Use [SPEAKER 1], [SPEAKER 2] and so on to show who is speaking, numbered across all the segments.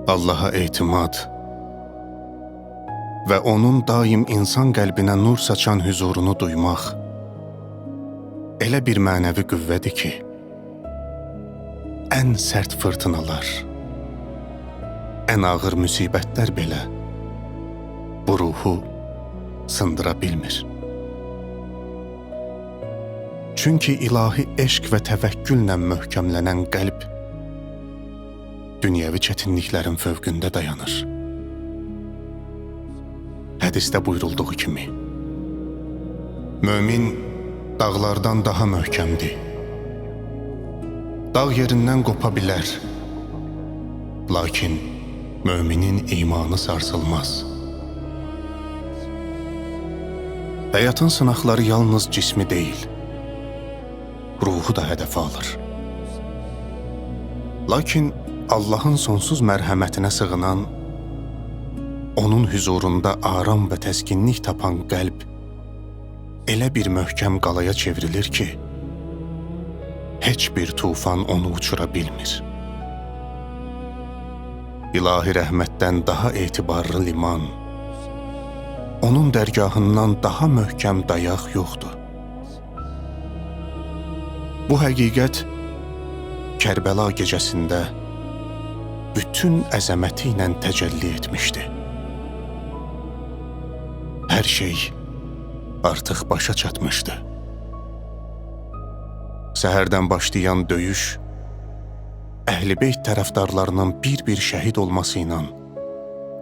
[SPEAKER 1] Allaha etimad və onun daim insan qəlbinə nur saçan huzurunu duymaq elə bir mənəvi qüvvədir ki, ən sərt fırtınalar, ən ağır müsibətlər belə bu ruhu sındıra bilmir. Çünki ilahi eşq və təvəkküllə möhkəmlənən qəlb dünyəvi çətinliklərin fövqündə dayanır. Hədisdə buyurulduğu kimi, mömin dağlardan daha möhkəmdir. Dağ yerindən qopa bilər, lakin müminin imanı sarsılmaz. Həyatın sınaqları yalnız cismi deyil, ruhu da hədəfə alır. Lakin Allahın sonsuz mərhəmətinə sığınan, onun huzurunda aram və təskinlik tapan qəlb elə bir möhkəm qalaya çevrilir ki, heç bir tufan onu uçura bilmir. İlahi rəhmətdən daha etibarlı liman, onun dərgahından daha möhkəm dayaq yoxdur. Bu həqiqət Kərbəla gecəsində bütün əzəməti ilə təcəlli etmişdi. Hər şey artıq başa çatmışdı. Səhərdən başlayan döyüş, Əhl-i-Beyt tərəfdarlarının bir-bir şəhid olması ilə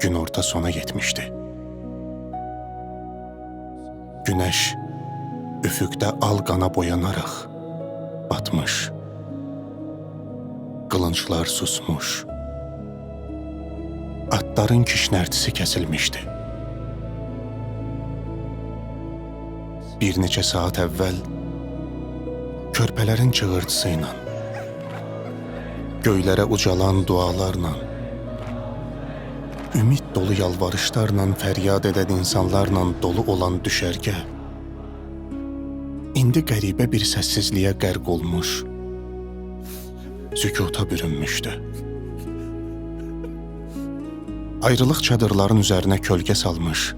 [SPEAKER 1] günorta sona yetmişdi. Günəş üfüqdə al qana boyanaraq batmış, qılınclar susmuş, atların kişnərtisi kəsilmişdi. Bir neçə saat əvvəl körpələrin çığırtısı ilə, göylərə ucalan dualarla, ümid dolu yalvarışlarla fəryad edən insanlarla dolu olan düşərgə, indi qəribə bir səssizliyə qərq olmuş, sükuta bürünmüşdü. Ayrılıq çadırların üzərinə kölgə salmış,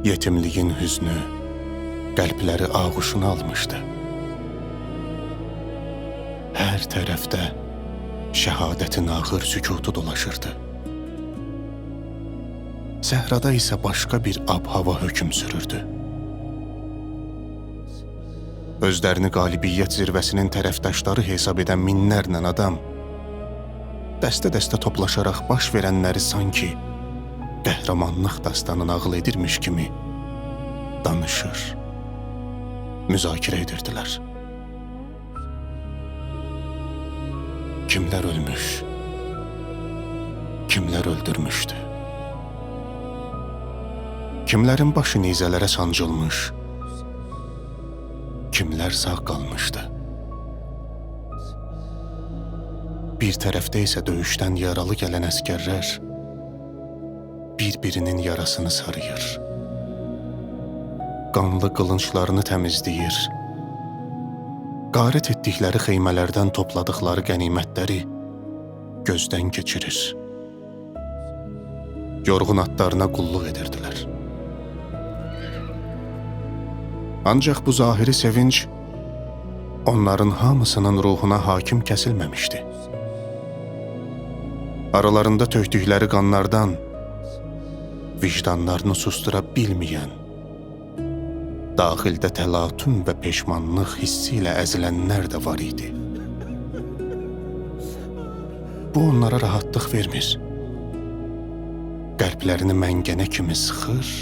[SPEAKER 1] yetimliyin hüznü qəlbləri ağuşuna almışdı. Hər tərəfdə şəhadətin ağır sükutu dolaşırdı. Səhrada isə başqa bir ab-hava hökm sürürdü. Özlərini qalibiyyət zirvəsinin tərəfdaşları hesab edən minlərlə adam dəstə-dəstə toplaşaraq baş verənləri sanki qəhrəmanlıq dastanını nağıl edirmiş kimi danışır, müzakirə edirdilər. Kimlər ölmüş, kimlər öldürmüşdü. Kimlərin başı nizələrə sancılmış, kimlər sağ qalmışdı. Bir tərəfdə isə döyüşdən yaralı gələn əskərlər bir-birinin yarasını sarıyır, qanlı qılınçlarını təmizləyir, qarət etdikləri xeymələrdən topladıqları qənimətləri gözdən keçirir. Yorğun atlarına qulluq edirdilər. Ancaq bu zahiri sevinç onların hamısının ruhuna hakim kəsilməmişdi. Aralarında tökdükləri qanlardan vicdanlarını sustura bilməyən, daxildə təlatüm və peşmanlıq hissi ilə əzilənlər də var idi. Bu onlara rahatlıq vermir. Qəlblərini məngənə kimi sıxır,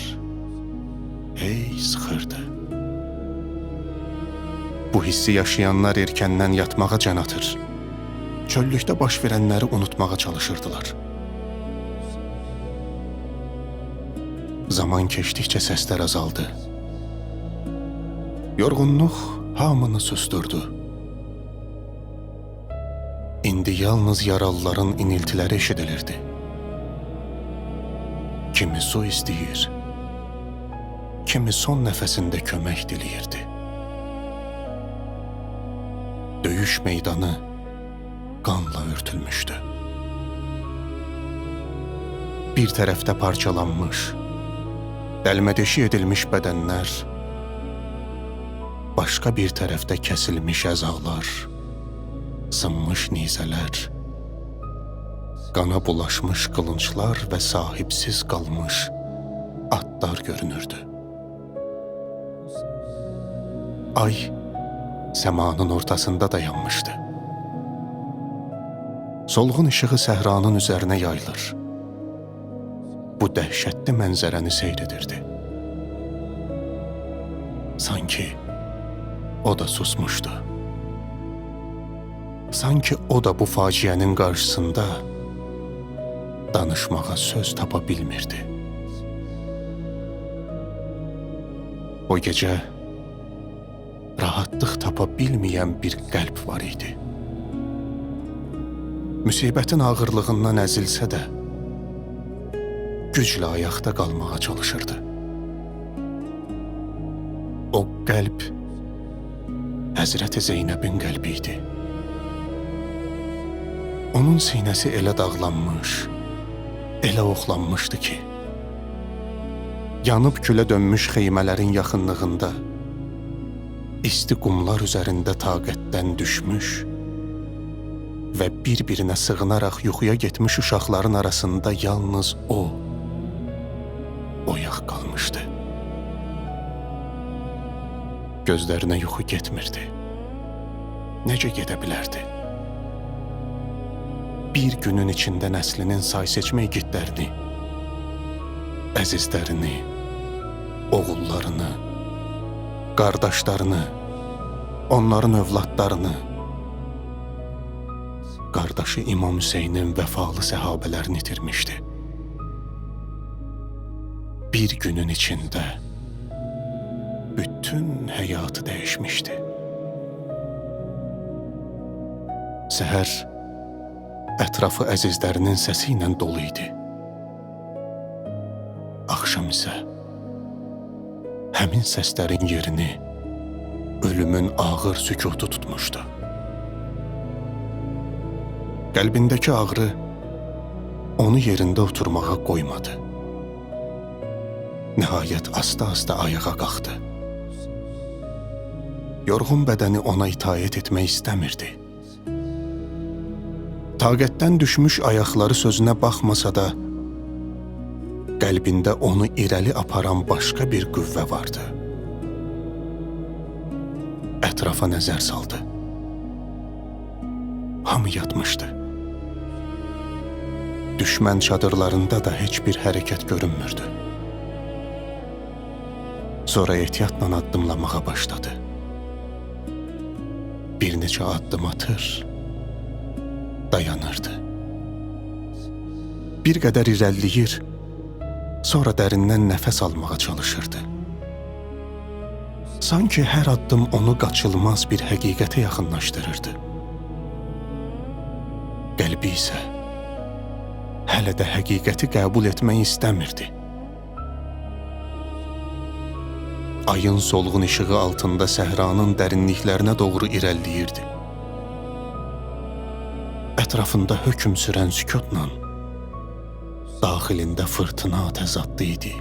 [SPEAKER 1] sıxırdı. Bu hissi yaşayanlar erkəndən yatmağa can atır. Çöllükdə baş verənləri unutmağa çalışırdılar. Zaman keçdikcə səslər azaldı. Yorğunluq hamını susturdu. İndi yalnız yaralıların iniltiləri eşidilirdi. Kimi su istəyir, kimi son nəfəsində kömək diləyirdi. Döyüş meydanı qanla örtülmüşdü. Bir tərəfdə parçalanmış, dəlmədeşi edilmiş bədənlər, başqa bir tərəfdə kəsilmiş əzalar, sınmış nizələr, qana bulaşmış qılınçlar və sahibsiz qalmış atlar görünürdü. Ay səmanın ortasında dayanmışdı. Solğun işığı səhranın üzərinə yayılır. Bu dəhşətli mənzərəni seyr edirdi. Sanki o da susmuşdu. Sanki o da bu faciənin qarşısında danışmağa söz tapa bilmirdi. O gecə rahatlıq tapa bilməyən bir qəlb var idi. Müsibətin ağırlığından əzilsə də, güclə ayaqda qalmağa çalışırdı. O qəlb Həzrəti Zeynəbin qəlbi idi. Onun sinəsi elə dağlanmış, elə oxlanmışdı ki, yanıb külə dönmüş xeymələrin yaxınlığında, isti qumlar üzərində taqətdən düşmüş və bir-birinə sığınaraq yuxuya getmiş uşaqların arasında yalnız o oyaq qalmışdı. Gözlərinə yuxu getmirdi. Necə gedə bilərdi? Bir günün içində nəslinin say-seçmə igidlərini, əzizlərini, oğullarını, qardaşlarını, onların övladlarını, qardaşı İmam Hüseynin vəfalı səhabələrini itirmişdi. Bir günün içində bütün həyatı dəyişmişdi. Səhər ətrafı əzizlərinin səsi ilə dolu idi. Axşam isə həmin səslərin yerini ölümün ağır sükutu tutmuşdu. Qəlbindəki ağrı onu yerində oturmağa qoymadı. Nəhayət asta-asta ayağa qalxdı. Yorğun bədəni ona itaət etmək istəmirdi. Taqətdən düşmüş ayaqları sözünə baxmasa da, qəlbində onu irəli aparan başqa bir qüvvə vardı. Ətrafa nəzər saldı. Hamı yatmışdı. Düşmən çadırlarında da heç bir hərəkət görünmürdü. Sonra ehtiyatla addımlamağa başladı. Bir neçə addım atır, dayanırdı. Bir qədər irəliləyir, sonra dərindən nəfəs almağa çalışırdı. Sanki hər addım onu qaçılmaz bir həqiqətə yaxınlaşdırırdı. Qəlbi isə hələ də həqiqəti qəbul etmək istəmirdi. Ayın solğun işığı altında səhranın dərinliklərinə doğru irəliləyirdi. Ətrafında hökm sürən sükutla daxilində fırtına təzaddı idi.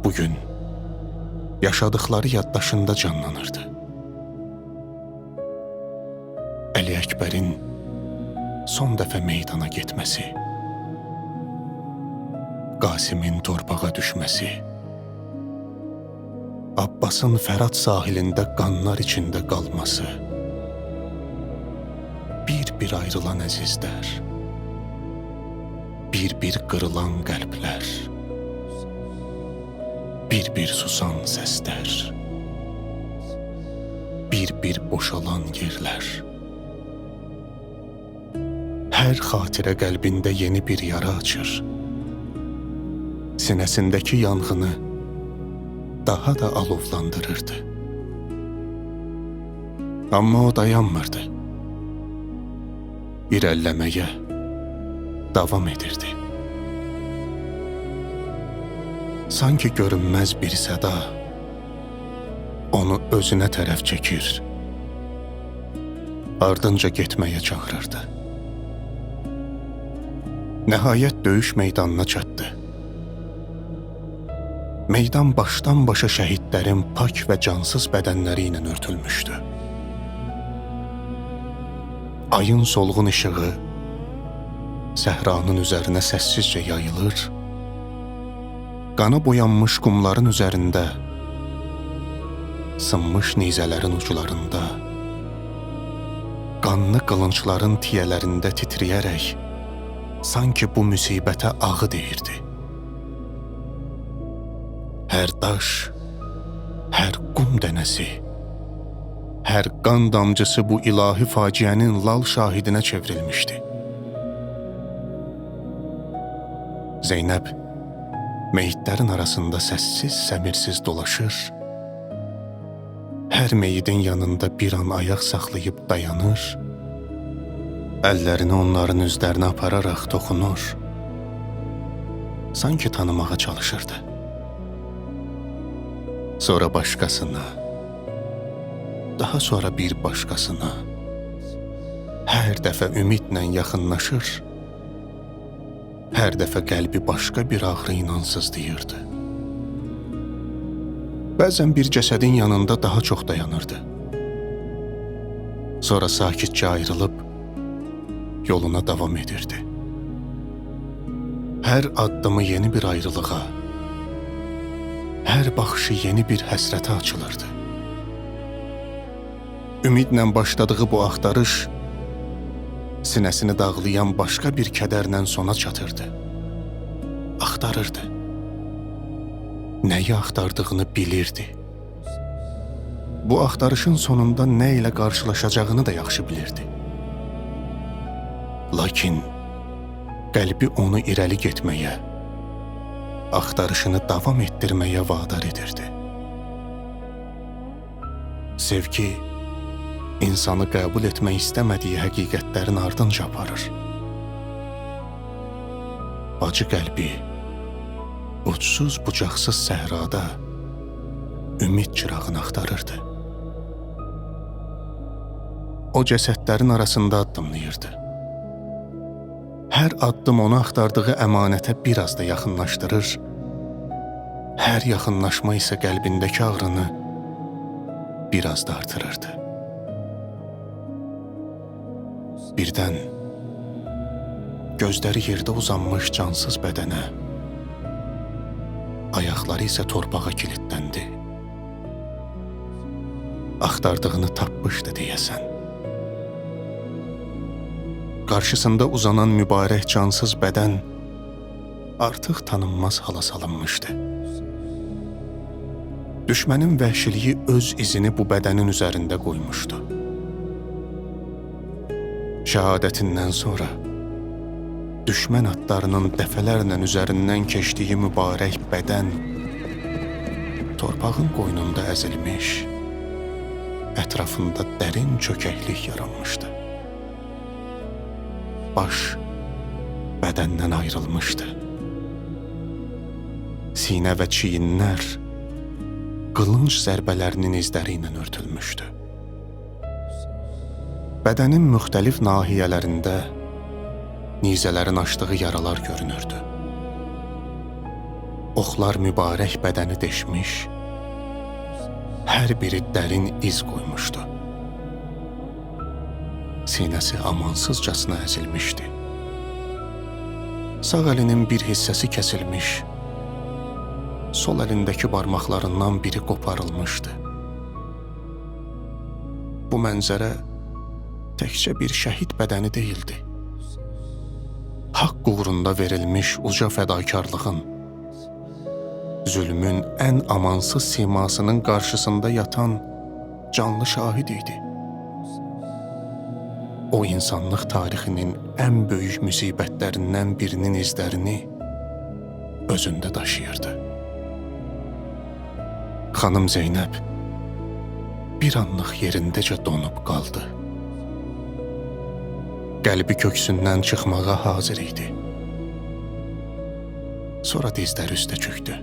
[SPEAKER 1] Bugün yaşadıkları yaddaşında canlanırdı. Əli Əkbərin son dəfə meydana getməsi, Qasimin torpağa düşməsi, Abbasın Fərat sahilində qanlar içində qalması, bir-bir ayrılan əzizlər, bir-bir qırılan qəlblər, bir-bir susan səslər, bir-bir boşalan yerlər. Hər xatirə qəlbində yeni bir yara açır. Sinəsindəki yanğını daha da alovlandırırdı. Amma o dayanmırdı. İrəlləməyə davam edirdi. Sanki görünməz bir səda onu özünə tərəf çəkir, ardınca getməyə çağırırdı. Nəhayət döyüş meydanına çatdı. Meydan başdan başa şəhidlərin pak və cansız bədənləri ilə örtülmüşdü. Ayın solğun işığı səhranın üzərinə səssizcə yayılır, qana boyanmış qumların üzərində, sınmış nizələrin uclarında, qanlı qılınçların tiyələrində titriyərək, sanki bu müsibətə ağı deyirdi. Hər daş, hər qum dənəsi, hər qan damcısı bu ilahi faciənin lal şahidinə çevrilmişdi. Zeynəb meyitlərin arasında səssiz, səmirsiz dolaşır, hər meyidin yanında bir an ayaq saxlayıb dayanır, əllərini onların üzlərinə apararaq toxunur, sanki tanımağa çalışırdı. Sonra başqasına, daha sonra bir başqasına, hər dəfə ümidlə yaxınlaşır, hər dəfə qəlbi başqa bir ağrı ilə sızlayırdı. Bəzən bir cəsədin yanında daha çox dayanırdı. Sonra sakitcə ayrılıb, yoluna davam edirdi. Hər addımı yeni bir ayrılığa, hər baxışı yeni bir həsrətə açılırdı. Ümidlə başladığı bu axtarış sinəsini dağlayan başqa bir kədərlə sona çatırdı. Axtarırdı. Nəyi axtardığını bilirdi. Bu axtarışın sonunda nə ilə qarşılaşacağını da yaxşı bilirdi. Lakin qəlbi onu irəli getməyə, axtarışını davam etdirməyə vadar edirdi. Sevgi, insanı qəbul etmək istəmədiyi həqiqətlərin ardınca aparır. Bacı qəlbi, uçsuz bucaqsız səhrada ümid çırağını axtarırdı. O cəsədlərin arasında addımlayırdı. Hər addım onu axtardığı əmanətə biraz da yaxınlaşdırır, hər yaxınlaşma isə qəlbindəki ağrını biraz da artırırdı. Birdən gözləri yerdə uzanmış cansız bədənə, ayaqları isə torpağa kilitləndi. Axtardığını tapmışdı deyəsən. Qarşısında uzanan mübarək cansız bədən artıq tanınmaz hala salınmışdı. Düşmənin vəhşiliyi öz izini bu bədənin üzərində qoymuşdu. Şəhadətindən sonra düşmən atlarının dəfələrlə üzərindən keçdiyi mübarək bədən torpağın qoynunda əzilmiş, ətrafında dərin çökəklik yaranmışdı. Baş bədəndən ayrılmışdı. Sinə və çiyinlər qılınc zərbələrinin izləri ilə örtülmüşdü. Bədənin müxtəlif nahiyələrində nizələrin açdığı yaralar görünürdü. Oxlar mübarək bədəni deşmiş, hər biri dərin iz qoymuşdu. Sinəsi amansızcasına əzilmişdi. Sağ əlinin bir hissəsi kəsilmiş, sol əlindəki barmaqlarından biri qoparılmışdı. Bu mənzərə təkcə bir şəhid bədəni deyildi. Haqq uğrunda verilmiş uca fədakarlığın, zülmün ən amansız simasının qarşısında yatan canlı şahid idi. O insanlıq tarixinin ən böyük müsibətlərindən birinin izlərini özündə daşıyırdı. Xanım Zeynəb bir anlıq yerindəcə donub qaldı. Qəlbi köksündən çıxmağa hazır idi. Sonra dizləri üstə çöktü.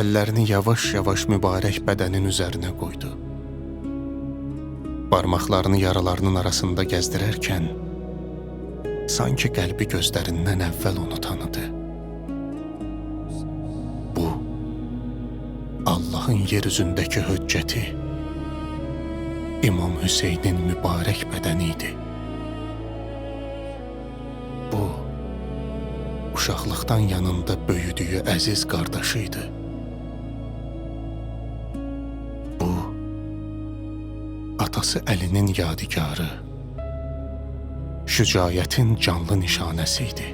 [SPEAKER 1] Əllərini yavaş-yavaş mübarək bədənin üzərinə qoydu. Barmaqlarını yaralarının arasında gəzdirərkən sanki qəlbi gözlərindən əvvəl onu tanıdı. Bu, Allahın yer üzündəki höccəti, İmam Hüseynin mübarək bədəni idi. Bu, uşaqlıqdan yanında böyüdüyü əziz qardaşı idi. Bu, atası Əlinin yadigarı, şücaətin canlı nişanəsi idi.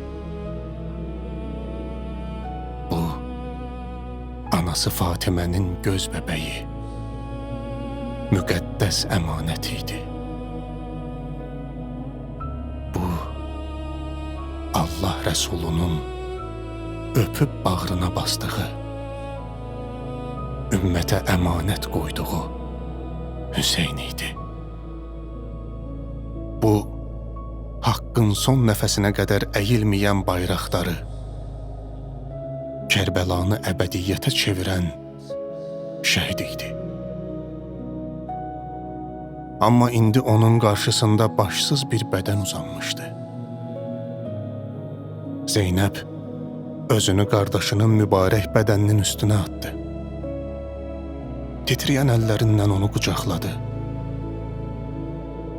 [SPEAKER 1] Bu, anası Fatimənin göz bəbəyi, müqəddəs əmanəti idi. Bu, Allah Rəsulunun öpüb bağrına basdığı, ümmətə əmanət qoyduğu Hüseyn idi. Bu, haqqın son nəfəsinə qədər əyilməyən bayraqları, Kərbəlanı əbədiyyətə çevirən şəhid idi. Amma indi onun qarşısında başsız bir bədən uzanmışdı. Zeynəb özünü qardaşının mübarək bədəninin üstünə atdı. Titrəyən əllərindən onu qucaqladı.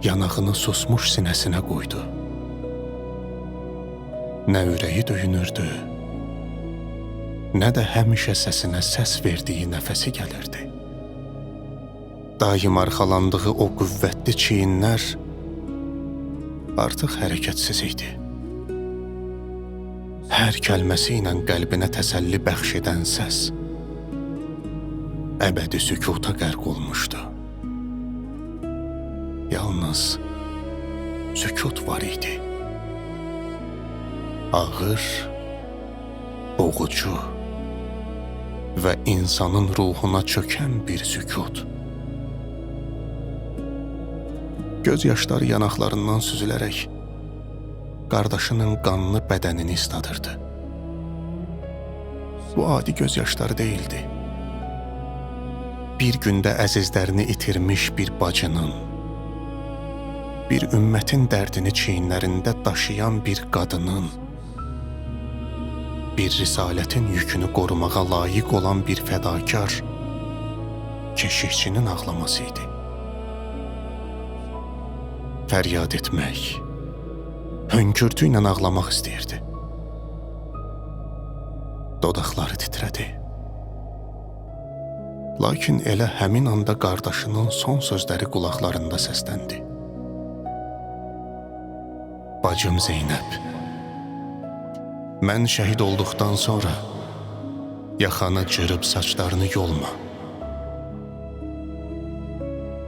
[SPEAKER 1] Yanağını susmuş sinəsinə qoydu. Nə ürəyi döyünürdü, nə də həmişə səsinə səs verdiyi nəfəsi gəlirdi. Daim arxalandığı o qüvvətli çiyinlər artıq hərəkətsiz idi. Hər kəlməsi ilə qəlbinə təsəlli bəxş edən səs əbədi sükuta qərq olmuşdu. Yalnız sükut var idi. Ağır, boğucu və insanın ruhuna çökən bir sükut. Göz yaşları yanaqlarından süzülərək qardaşının qanlı bədənini isladırdı. Bu adi göz yaşları deyildi. Bir gündə əzizlərini itirmiş bir bacının, bir ümmətin dərdini çiyinlərində daşıyan bir qadının, bir risalətin yükünü qorumağa layiq olan bir fədakar keşikçinin ağlaması idi. Fəryad etmək, hönkürtü ilə ağlamaq istəyirdi. Dodaqları titrədi. Lakin elə həmin anda qardaşının son sözləri qulaqlarında səsləndi. Bacım Zeynəb, mən şəhid olduqdan sonra yaxanı cırıb saçlarını yolma.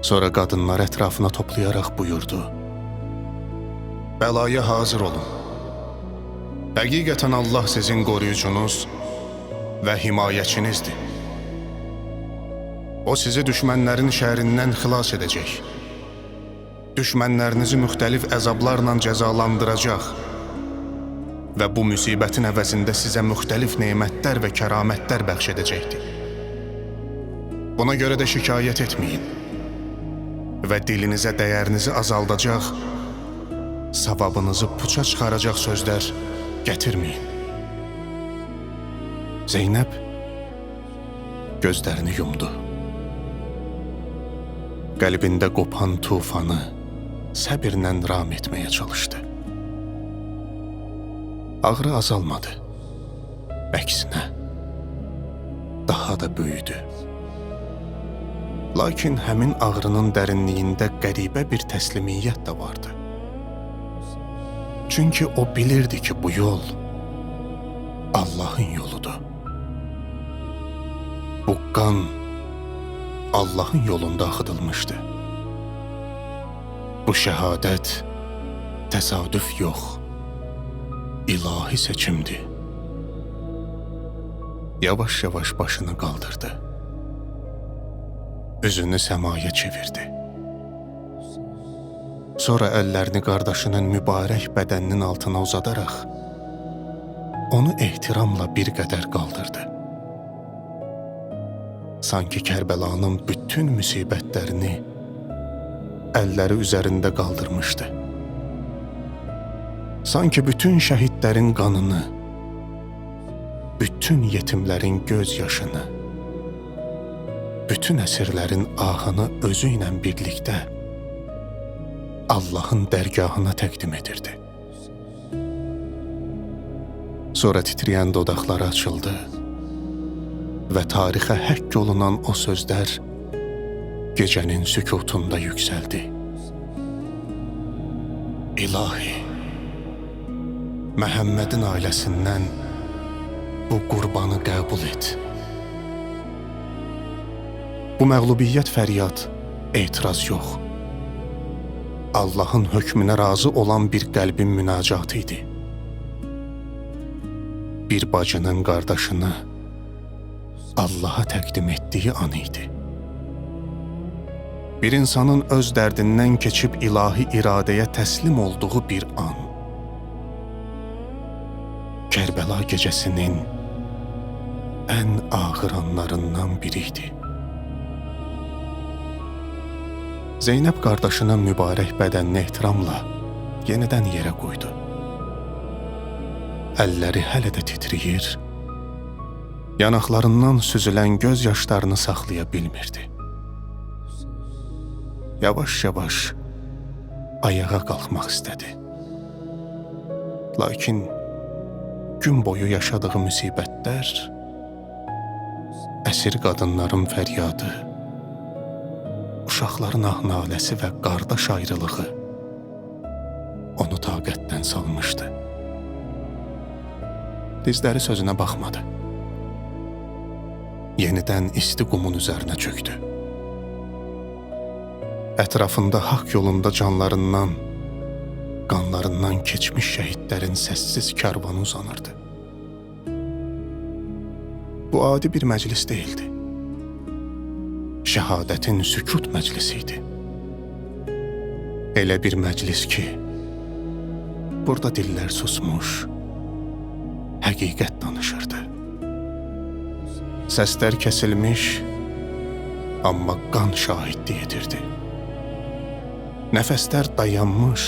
[SPEAKER 1] Sonra qadınlar ətrafına toplayaraq buyurdu. Bəlaya hazır olun. Həqiqətən Allah sizin qoruyucunuz və himayəçinizdir. O sizi düşmənlərin şərindən xilas edəcək. Düşmənlərinizi müxtəlif əzablarla cəzalandıracaq və bu müsibətin əvəzində sizə müxtəlif nemətlər və kəramətlər bəxş edəcəkdir. Buna görə də şikayət etməyin və dilinizə dəyərinizi azaldacaq, savabınızı puça çıxaracaq sözlər gətirməyin. Zeynəb gözlərini yumdu. Qəlbində qopan tufanı səbirlə ram etməyə çalışdı. Ağrı azalmadı. Əksinə, daha da böyüdü. Lakin həmin ağrının dərinliyində qəribə bir təslimiyyət də vardı. Çünki o bilirdi ki, bu yol Allahın yoludur. Bu qan Allahın yolunda axıdılmışdı. Bu şəhadət təsadüf yox, ilahi seçimdir. Yavaş-yavaş başını qaldırdı. Üzünü səmaya çevirdi. Sonra əllərini qardaşının mübarək bədəninin altına uzadaraq onu ehtiramla bir qədər qaldırdı. Sanki Kərbəlanın bütün müsibətlərini əlləri üzərində qaldırmışdı. Sanki bütün şəhidlərin qanını, bütün yetimlərin göz yaşını, bütün əsirlərin ahını özü ilə birlikdə Allahın dərgahına təqdim edirdi. Sonra titrəyən dodaqları açıldı və tarixə həkk olunan o sözlər gecənin sükutunda yüksəldi. İlahi, Məhəmmədin ailəsindən bu qurbanı qəbul et. Bu məğlubiyyət fəryad, etiraz yox. Allahın hökmünə razı olan bir qəlbin münacatı idi. Bir bacının qardaşını Allaha təqdim etdiyi an idi. Bir insanın öz dərdindən keçib ilahi iradəyə təslim olduğu bir an. Kərbəla gecəsinin ən ağır anlarından biriydi. Zeynəb qardaşının mübarək bədənini ehtiramla yenidən yerə qoydu. Əlləri hələ də titrəyir, yanaqlarından süzülən göz yaşlarını saxlaya bilmirdi. Yavaş-yavaş ayağa qalxmaq istədi. Lakin gün boyu yaşadığı müsibətlər, əsir qadınların fəryadı, uşaqların ah-naləsi və qardaş ayrılığı onu taqətdən salmışdı. Dizləri sözünə baxmadı. Yenidən isti qumun üzərinə çöktü. Ətrafında haqq yolunda canlarından, qanlarından keçmiş şəhidlərin səssiz kərvanı uzanırdı. Bu adi bir məclis deyildi. Şəhadətin sükut məclisi idi. Elə bir məclis ki, burada dillər susmuş, həqiqət danışırdı. Səslər kəsilmiş, amma qan şahidlik edirdi. Nəfəslər dayanmış,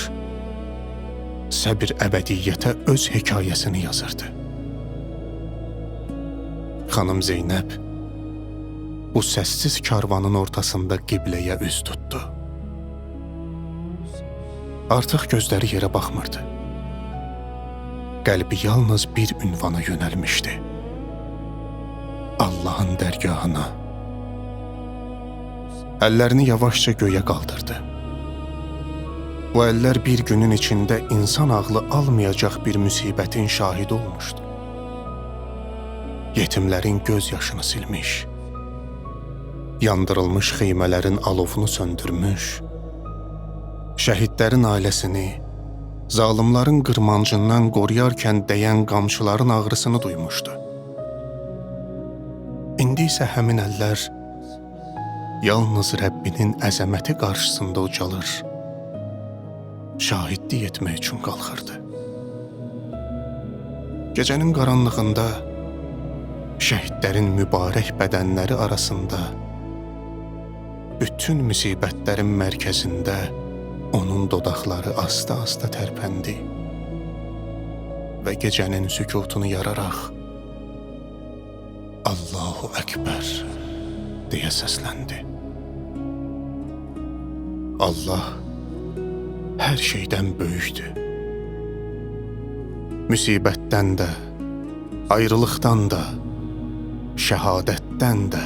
[SPEAKER 1] səbir əbədiyyətə öz hekayəsini yazırdı. Xanım Zeynəb bu səssiz karvanın ortasında qibləyə üz tutdu. Artıq gözləri yerə baxmırdı. Qəlbi yalnız bir ünvana yönəlmişdi. Allahın dərgahına. Əllərini yavaşca göyə qaldırdı. Bu əllər bir günün içində insan ağlı almayacaq bir müsibətin şahidi olmuşdu. Yetimlərin göz yaşını silmiş, yandırılmış xeymələrin alovunu söndürmüş, şəhidlərin ailəsini, zalimların qırmancından qoruyarkən dəyən qamçıların ağrısını duymuşdu. İndi isə həmin əllər yalnız Rəbbinin əzəməti qarşısında ucalır, şahidlik etmək üçün qalxırdı. Gecənin qaranlığında şəhidlərin mübarək bədənləri arasında, bütün müsibətlərin mərkəzində onun dodaqları asta-asta tərpəndi və gecənin sükutunu yararaq Allahu Əkbər deyə səsləndi. Allah hər şeydən böyükdür. Müsibətdən də, ayrılıqdan da, şəhadətdən də,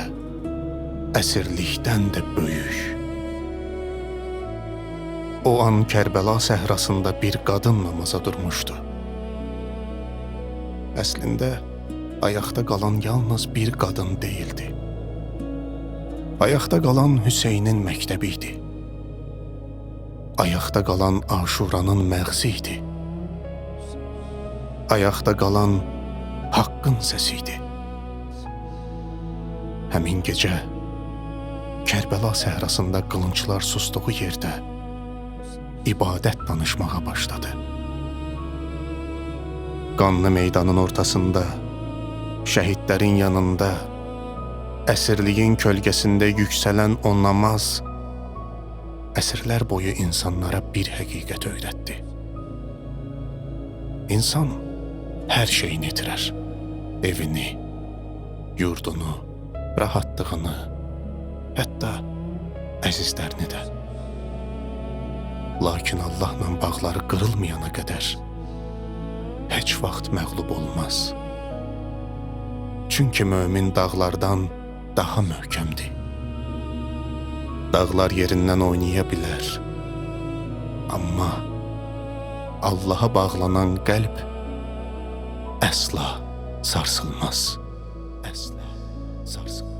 [SPEAKER 1] əsirlikdən də böyük. O an Kərbəla səhrasında bir qadın namaza durmuşdu. Əslində, ayaqda qalan yalnız bir qadın deyildi. Ayaqda qalan Hüseynin məktəbi idi. Ayaqda qalan Aşuranın məğzi idi. Ayaqda qalan Haqqın səsi idi. Həmin gecə Kərbəla səhrasında qılınclar sustuğu yerdə ibadət danışmağa başladı. Qanlı meydanın ortasında, şəhidlərin yanında, əsirliyin kölgəsində yüksələn o namaz əsrlər boyu insanlara bir həqiqət öyrətdi. İnsan hər şeyini itirər. Evini, yurdunu, rahatlığını, hətta əzizlərini də. Lakin Allahla bağları qırılmayana qədər heç vaxt məğlub olmaz. Çünki mömin dağlardan daha möhkəmdir. Dağlar yerindən oynaya bilər. Amma Allaha bağlanan qəlb əsla sarsılmaz. Əsla sarsılmaz.